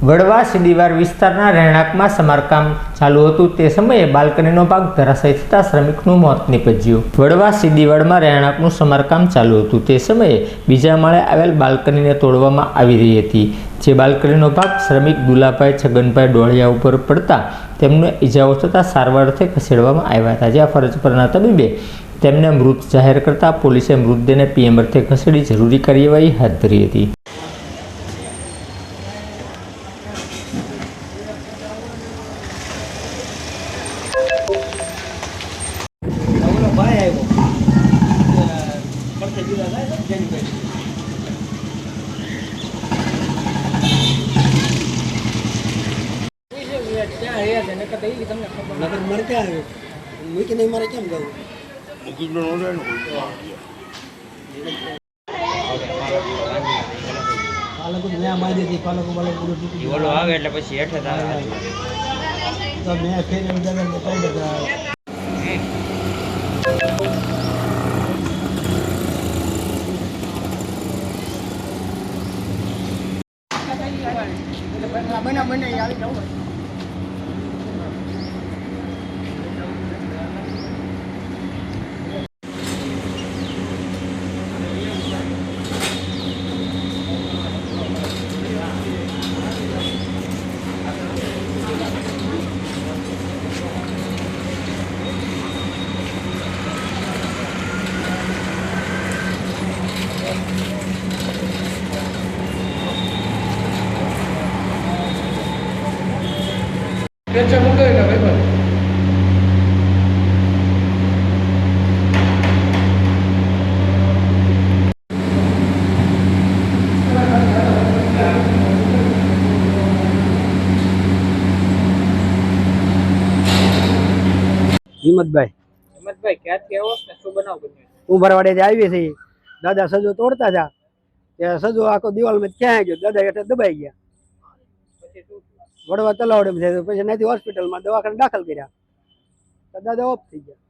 વડવા સીડીવાર વિસ્તારના રહેણાંકમાં સમારકામ ચાલુ હતું તે સમયે બાલ્કનીનો ભાગ ધરાશાયી થતાં શ્રમિકનું મોત નીપજ્યું। વડવા સીડીવાડમાં રહેણાંકનું સમારકામ ચાલુ હતું તે સમયે બીજા માળે આવેલ બાલ્કનીને તોડવામાં આવી રહી હતી, જે બાલ્કનીનો ભાગ શ્રમિક દુલાભાઈ છગનભાઈ ડોળિયા ઉપર પડતા તેમને ઈજાઓ થતાં સારવાર અર્થે ખસેડવામાં આવ્યા હતા, જ્યાં ફરજ પરના તબીબે તેમને મૃત જાહેર કરતા પોલીસે મૃતદેહને પીએમ અર્થે ખસેડી જરૂરી કાર્યવાહી હાથ ધરી હતી। नगर मर क्या है मुझे नहीं मरे क्या हम पालक नया मार दी पालक वाले पूरे टूटी बोलो आगे એટલે પછી હેઠે આવે तो मैं फिर जगह बताई देगा बना बना यार जाओ Kecap muka nak baik-baik. Himmatbhai Himmatbhai ક્યાંથી આવો ને શું બનાવ બન્યો? હું ભરવાડેથી આવી છે દાદા સજો તોડતા હતા ત્યાં સજો આખો દિવાલમાં ક્યાં ગયો દાદા એટલે દબાઈ ગયા પછી શું થયું? વડવા તલાવડે છે પછી ત્યાંથી હોસ્પિટલમાં દવાખાને દાખલ કર્યા તો દાદા ઓફ થઈ ગયા।